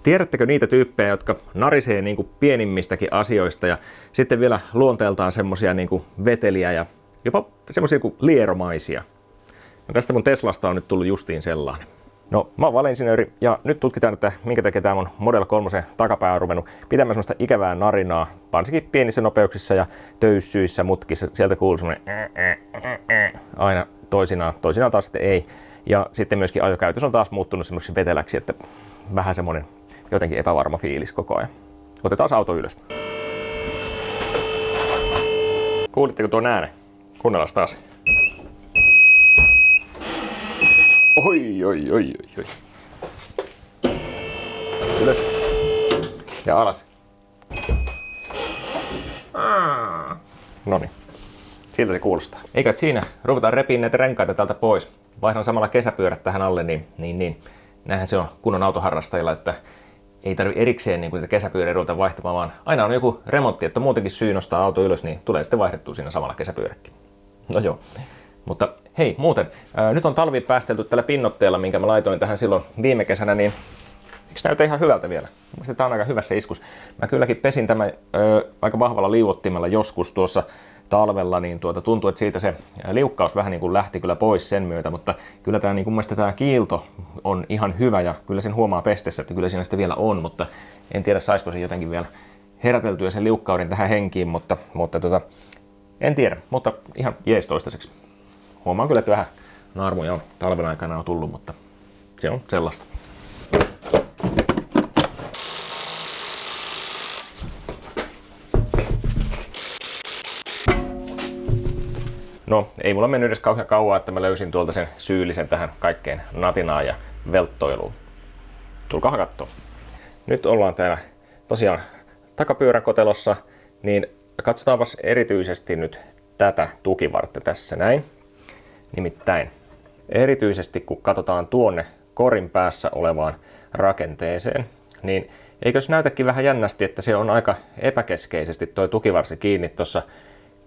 Tiedättekö niitä tyyppejä, jotka narisee niin kuin pienimmistäkin asioista ja sitten vielä luonteeltaan semmosia niin kuin veteliä ja jopa semmosia kuin lieromaisia? No tästä mun Teslasta on nyt tullut justiin sellainen. No, mä oon valeinsinööri ja nyt tutkitaan, että minkä takia tää mun Model 3 takapää on ruvennut pitämään semmoista ikävää narinaa, varsinkin pienissä nopeuksissa ja töyssyissä, mutkissa. Sieltä kuuluu semmonen aina toisinaan taas sitten ei. Ja sitten myöskin ajokäytös on taas muuttunut semmoiseksi veteläksi, että vähän semmonen jotenkin epävarma fiilis koko ajan. Otetaan auto ylös. Kuulitteko tuon äänen? Kuunnellaan taas. Oi. Ylös. Ja alas. Noniin. Siltä se kuulostaa. Eikä siinä. Ruvetaan repiin näitä renkaita täältä pois. Vaihdan samalla kesäpyörät tähän alle, niin. Näinhän se on kunnon autoharrastajilla, että ei tarvi erikseen niin niitä kesäpyöriä ruveta vaihtamaan, vaan aina on joku remontti, että muutenkin syy nostaa auto ylös, niin tulee sitten vaihdettua siinä samalla kesäpyöräkin. No joo. Mutta hei, muuten, nyt on talvi päästelty tällä pinnotteella, minkä mä laitoin tähän silloin viime kesänä, niin eikö näytä ihan hyvältä vielä? Mielestäni tää on aika hyvässä iskus. Mä kylläkin pesin tämän aika vahvalla liuottimella joskus tuossa talvella, niin tuntuu, että siitä se liukkaus vähän niin kuin lähti kyllä pois sen myötä, mutta kyllä tää niin kuin mielestäni tää kiilto on ihan hyvä ja kyllä sen huomaa pestessä, että kyllä siinä sitä vielä on, mutta en tiedä saisiko se jotenkin vielä heräteltyä sen liukkauden tähän henkiin, mutta en tiedä, mutta ihan jees toistaiseksi. Huomaan kyllä, että vähän naarmuja on talven aikana on tullut, mutta se on sellaista. No, ei mulla mennyt edes kauhean kauan, että mä löysin tuolta sen syyllisen tähän kaikkeen natinaan ja velttoiluun. Tulkaahan kattoo. Nyt ollaan täällä tosiaan takapyörän kotelossa, niin katsotaanpas erityisesti nyt tätä tukivartta tässä näin. Nimittäin erityisesti kun katsotaan tuonne korin päässä olevaan rakenteeseen, niin eikös näytäkin vähän jännästi, että se on aika epäkeskeisesti toi tukivarsi kiinni tuossa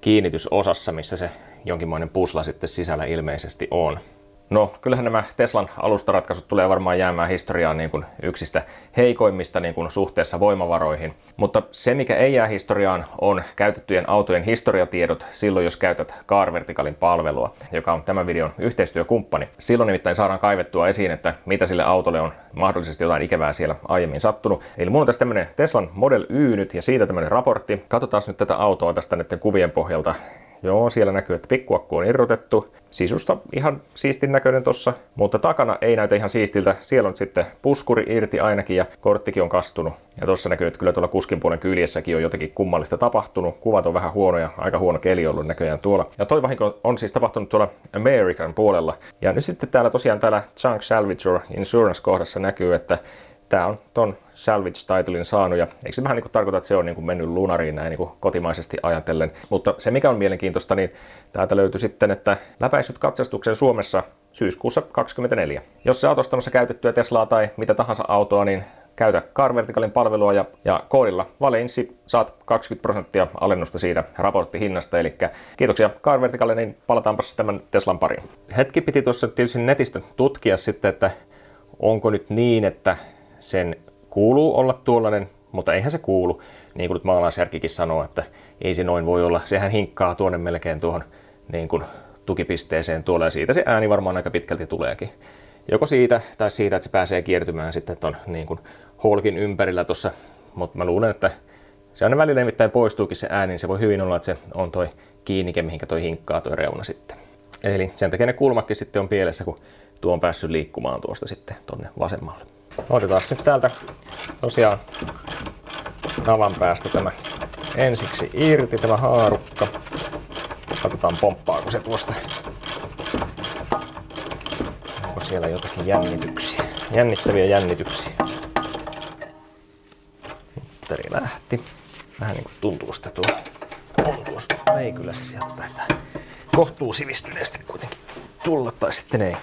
kiinnitysosassa, missä se jonkinmoinen pusla sitten sisällä ilmeisesti on. No, kyllähän nämä Teslan alustaratkaisut tulee varmaan jäämään historiaan niin kuin yksistä heikoimmista niin kuin suhteessa voimavaroihin. Mutta se, mikä ei jää historiaan, on käytettyjen autojen historiatiedot silloin, jos käytät Car Verticalin palvelua, joka on tämän videon yhteistyökumppani. Silloin nimittäin saadaan kaivettua esiin, että mitä sille autolle on mahdollisesti jotain ikävää siellä aiemmin sattunut. Eli mulla on tässä tämmönen Teslan Model Y nyt ja siitä tämmönen raportti. Katsotaan nyt tätä autoa tästä näiden kuvien pohjalta. Joo, siellä näkyy, että pikkuakku on irrotettu. Sisusta ihan siistin näköinen tossa, mutta takana ei näytä ihan siistiltä. Siellä on sitten puskuri irti ainakin ja korttikin on kastunut. Ja tossa näkyy, että kyllä tuolla kuskin puolen kyljessäkin on jotakin kummallista tapahtunut. Kuvat on vähän huonoja, aika huono keli ollut näköjään tuolla. Ja toi vahinko on siis tapahtunut tuolla American puolella. Ja nyt sitten täällä tosiaan täällä Junk Salvage or Insurance kohdassa näkyy, että tää on ton salvage-titlein saanut, ja eikö se vähän niin kuin tarkoita, että se on niin kuin mennyt lunariin näin niin kuin kotimaisesti ajatellen. Mutta se mikä on mielenkiintoista, niin täältä löytyi sitten, että läpäissyt katsastuksen Suomessa syyskuussa 2024. Jos sä oot ostamassa käytettyä Teslaa tai mitä tahansa autoa, niin käytä Car Verticalin palvelua ja koodilla Valenssi saat 20% alennusta siitä raporttihinnasta. Eli kiitoksia Car Verticalille, niin palataanpas tämän Teslan pariin. Hetki piti tuossa tietysti netistä tutkia sitten, että onko nyt niin, että sen kuuluu olla tuollainen, mutta eihän se kuulu. Niin kuin nyt maalaisjärkikin sanoo, että ei se noin voi olla. Sehän hinkkaa tuonne melkein tuohon niin kuin tukipisteeseen tuolla ja siitä se ääni varmaan aika pitkälti tuleekin. Joko siitä tai siitä, että se pääsee kiertymään sitten ton niin kuin holkin ympärillä tuossa. Mutta mä luulen, että se aina välillä nimittäin poistuukin se ääni, niin se voi hyvin olla, että se on toi kiinnike, mihinkä toi hinkkaa toi reuna sitten. Eli sen takia ne kulmakin sitten on pielessä, kun tuo on päässyt liikkumaan tuosta sitten tonne vasemmalle. Otetaan nyt täältä tosiaan navan päästä tämä ensiksi irti, tämä haarukka. Katsotaan pomppaako se tuosta. Onko siellä jotakin jännityksiä? Jännittäviä jännityksiä. Mutteri lähti. Vähän niin kuin tuntuu sitä tuo. On tuossa. Ei kyllä se sieltä taitaa kohtuu sivistyneesti kuitenkin tulla tai sitten ei.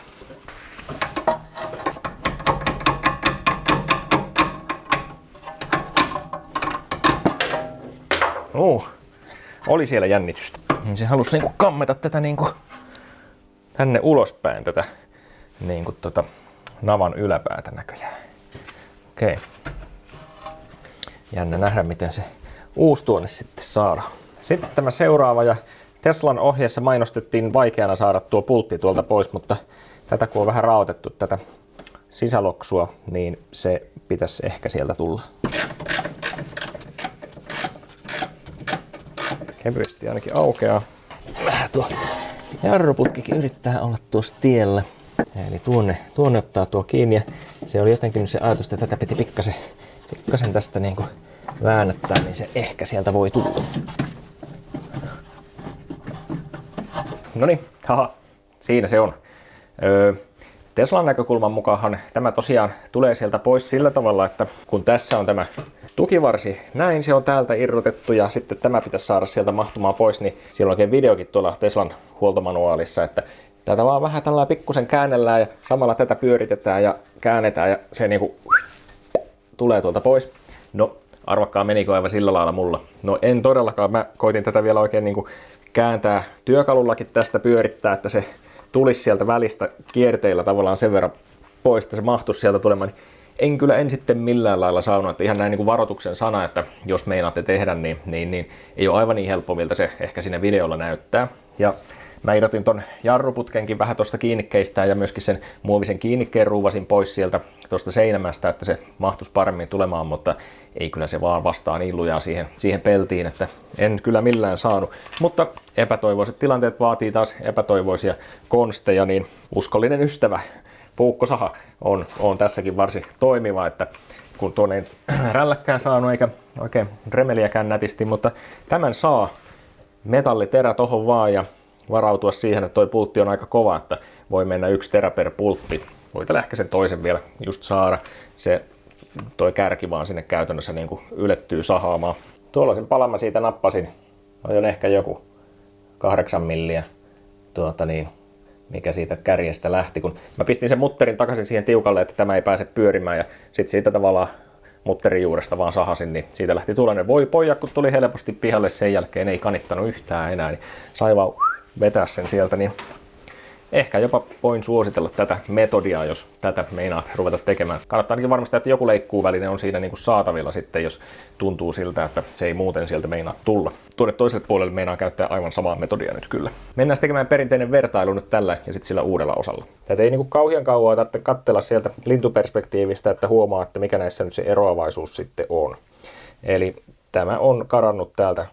Oli siellä jännitystä. Niin se halusi niinku kammeta tätä niinku tänne ulospäin tätä niinku navan yläpäätä näköjään. Okei. jännä nähdä, miten se uusi tuonne sitten saadaan. Sitten tämä seuraava, ja Teslan ohjeessa mainostettiin vaikeana saada tuo pultti tuolta pois, mutta tätä kun on vähän raotettu tätä sisäloksua, niin se pitäisi ehkä sieltä tulla. Kevyesti ainakin aukeaa. Vähän tuo jarruputkikin yrittää olla tuossa tiellä. Eli tuonne ottaa tuo kiinni, ja se oli jotenkin se ajatus, että tätä piti pikkasen tästä niin kuin väännättää, niin se ehkä sieltä voi tulla. Noniin, haha, siinä se on. Teslan näkökulman mukaan tämä tosiaan tulee sieltä pois sillä tavalla, että kun tässä on tämä tukivarsi, näin se on täältä irrotettu ja sitten tämä pitäisi saada sieltä mahtumaan pois, niin siellä on oikein videokin tuolla Teslan huoltomanuaalissa, että tätä vaan vähän tällä pikkusen käännellään ja samalla tätä pyöritetään ja käännetään ja se niinku tulee tuolta pois. No, arvakkaa menikö aivan sillä lailla mulla? No en todellakaan, mä koitin tätä vielä oikein niinku kääntää työkalullakin tästä pyörittää, että se tulisi sieltä välistä kierteillä tavallaan sen verran pois, että se mahtuisi sieltä tulemaan. En kyllä en sitten millään lailla saanut, että ihan näin niin kuin varoituksen sana, että jos meinaatte tehdä, niin ei ole aivan niin helppo, miltä se ehkä siinä videolla näyttää. Ja mä irrotin ton jarruputkenkin vähän tuosta kiinnikkeistä ja myöskin sen muovisen kiinnikkeen ruuvasin pois sieltä tuosta seinämästä, että se mahtuisi paremmin tulemaan, mutta ei kyllä se vaan vastaa niin lujaa siihen peltiin, että en kyllä millään saanut. Mutta epätoivoiset tilanteet vaatii taas epätoivoisia konsteja, niin uskollinen ystävä puukkosaha on tässäkin varsin toimiva, että kun tuonne ei rälläkkään saanut eikä oikein remeliäkään nätisti, mutta tämän saa metalliterä tohon vaan ja varautua siihen, että toi pultti on aika kova, että voi mennä 1 terä per pultti. Voit ehkä sen toisen vielä just saada. Toi kärki vaan sinne käytännössä niin kuin ylettyy sahaamaan. Tuollaisen palan mä siitä nappasin. On ehkä joku 8 milliä. Mikä siitä kärjestä lähti. Kun mä pistin sen mutterin takaisin siihen tiukalle, että tämä ei pääse pyörimään. Ja sit siitä tavallaan mutterin juuresta vaan sahasin, niin siitä lähti tuollainen voi poja, kun tuli helposti pihalle sen jälkeen. Ei kanittanut yhtään enää, niin sai vaan vetää sen sieltä, niin ehkä jopa voin suositella tätä metodia, jos tätä meinaat ruveta tekemään. Kannattaa ainakin varmistaa, että joku leikkuuväline on siinä niin kuin saatavilla sitten, jos tuntuu siltä, että se ei muuten sieltä meinaa tulla. Tuonne toiselle puolelle meinaa käyttää aivan samaa metodia nyt kyllä. Mennään tekemään perinteinen vertailu nyt tällä ja sitten sillä uudella osalla. Tätä ei niin kuin kauhean kauan tarvitse katsella sieltä lintuperspektiivistä, että huomaa, että mikä näissä nyt se eroavaisuus sitten on. Eli tämä on karannut täältä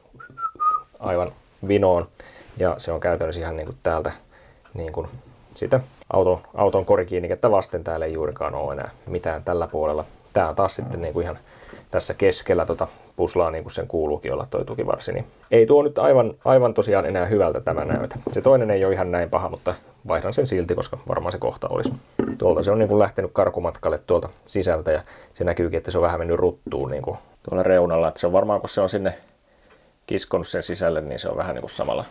aivan vinoon. Ja se on käytännössä ihan niin kuin täältä niin kuin sitä auton korikiinnikettä vasten täällä ei juurikaan ole enää mitään tällä puolella. Tää on taas sitten niin kuin ihan tässä keskellä puslaa niin kuin sen kuuluukin olla toi tukivarsi. Niin ei tuo nyt aivan tosiaan enää hyvältä tämä näytä. Se toinen ei ole ihan näin paha, mutta vaihdan sen silti, koska varmaan se kohta olisi. Tuolta se on niin kuin lähtenyt karkumatkalle tuolta sisältä ja se näkyykin, että se on vähän mennyt ruttuun niin kuin tuolla reunalla. Että se on varmaan, kun se on sinne kiskonut sen sisälle, niin se on vähän niin kuin samalla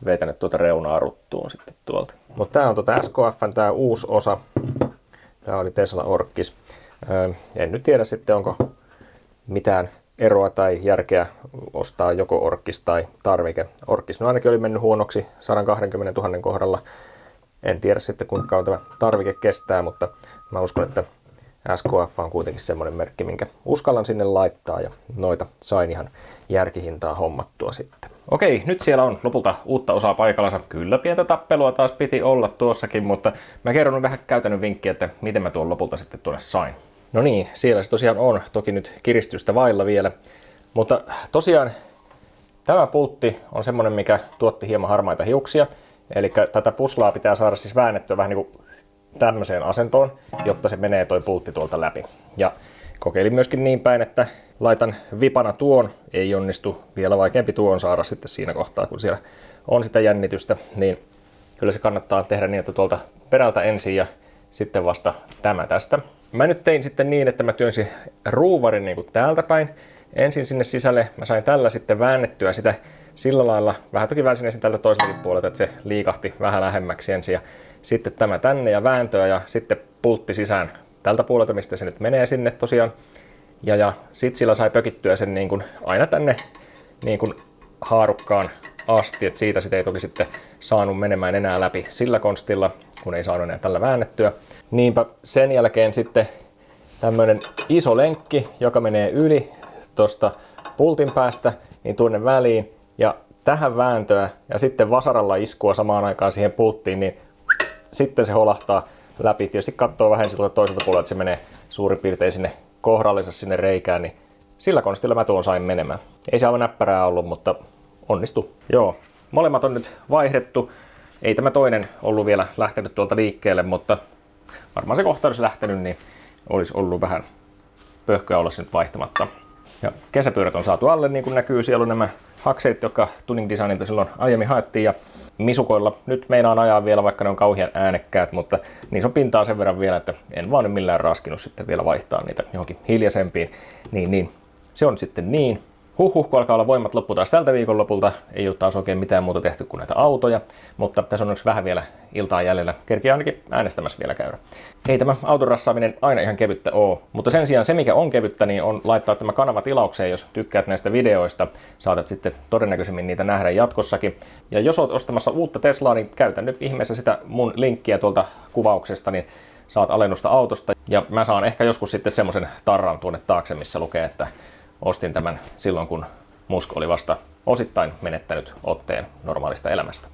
vetänyt tuota reunaa ruttuun sitten tuolta. Mutta tää on SKF:n tää uusi osa. Tää oli Tesla Orkkis. En nyt tiedä sitten onko mitään eroa tai järkeä ostaa joko Orkkis tai tarvike. Orkkis no ainakin oli mennyt huonoksi 120 000 kohdalla. En tiedä sitten kuinka kauan tämä tarvike kestää, mutta mä uskon, että SKF on kuitenkin semmoinen merkki, minkä uskallan sinne laittaa ja noita sain ihan järkihintaa hommattua sitten. Okei, nyt siellä on lopulta uutta osaa paikallansa. Kyllä pientä tappelua taas piti olla tuossakin, mutta mä kerron vähän käytännön vinkkiä, että miten mä tuon lopulta sitten tuonne sain. No niin, siellä se tosiaan on. Toki nyt kiristystä vailla vielä. Mutta tosiaan tämä pultti on semmoinen, mikä tuotti hieman harmaita hiuksia. Eli tätä puslaa pitää saada siis väännettyä vähän niin kuin tämmöiseen asentoon, jotta se menee toi pultti tuolta läpi. Ja kokeilin myöskin niin päin, että laitan vipana tuon, ei onnistu, vielä vaikeampi tuon saada sitten siinä kohtaa, kun siellä on sitä jännitystä, niin kyllä se kannattaa tehdä niin, että tuolta perältä ensin ja sitten vasta tämä tästä. Mä nyt tein sitten niin, että mä työnsin ruuvarin niin kuin täältä päin ensin sinne sisälle, mä sain tällä sitten väännettyä sitä sillä lailla, vähän toki väänsin ensin tältä toiseltakin puolelta, että se liikahti vähän lähemmäksi ensin ja sitten tämä tänne ja vääntöä ja sitten pultti sisään tältä puolelta, mistä se nyt menee sinne tosiaan. Ja sitten sillä sai pökittyä sen niin kuin aina tänne niin kuin haarukkaan asti, että siitä sitä ei toki sitten saanut menemään enää läpi sillä konstilla, kun ei saanut enää tällä väännettyä. Niinpä sen jälkeen sitten tämmönen iso lenkki, joka menee yli tuosta pultin päästä niin tuonne väliin ja tähän vääntöä ja sitten vasaralla iskua samaan aikaan siihen pulttiin, niin sitten se holahtaa läpi. Tietysti katsoo vähän siltä toiselta puolelta, että se menee suurin piirtein sinne kohdallensa sinne reikään, niin sillä konstilla mä tuon sain menemään. Ei se aivan näppärää ollut, mutta onnistu. Joo, molemmat on nyt vaihdettu. Ei tämä toinen ollut vielä lähtenyt tuolta liikkeelle, mutta varmaan se kohta olisi lähtenyt, niin olisi ollut vähän pöhköä olla se nyt vaihtamatta. Ja kesäpyörät on saatu alle, niin kuin näkyy. Siellä on nämä hakseet, jotka Tuning Designilta silloin aiemmin haettiin. Ja misukoilla nyt meinaan ajaa vielä, vaikka ne on kauhean äänekkäät, mutta niissä on pintaa sen verran vielä, että en vaan nyt millään raskinut sitten vielä vaihtaa niitä johonkin hiljaisempiin. Niin. Se on sitten niin. Kun alkaa olla voimat loppu taas tältä viikonlopulta. Ei ole taas oikein mitään muuta tehty kuin näitä autoja, mutta tässä on yksi vähän vielä iltaa jäljellä. Kerkiä ainakin äänestämässä vielä käydä. Ei tämä auton rassaaminen aina ihan kevyttä ole, mutta sen sijaan se mikä on kevyttä, niin on laittaa tämä kanava tilaukseen, jos tykkäät näistä videoista. Saatat sitten todennäköisemmin niitä nähdä jatkossakin. Ja jos oot ostamassa uutta Teslaa, niin käytä nyt ihmeessä sitä mun linkkiä tuolta kuvauksesta, niin saat alennusta autosta. Ja mä saan ehkä joskus sitten semmoisen tarran tuonne taakse, missä lukee, että ostin tämän silloin, kun Musk oli vasta osittain menettänyt otteen normaalista elämästä.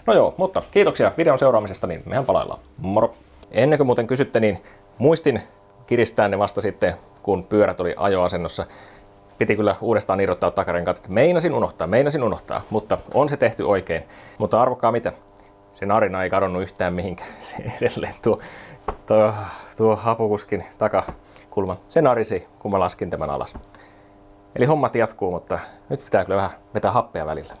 No joo, mutta kiitoksia videon seuraamisesta, niin mehän palaillaan. Moro! Ennen kuin muuten kysytte, niin muistin kiristää ne vasta sitten, kun pyörät oli ajoasennossa. Piti kyllä uudestaan irrottaa takarenkaat, että meinasin unohtaa, mutta on se tehty oikein. Mutta arvokaa mitä, se narina ei kadonnut yhtään mihinkään. Se edelleen tuo hapukuskin takakulma, se narisi, kun mä laskin tämän alas. Eli hommat jatkuu, mutta nyt pitää kyllä vähän vetää happea välillä.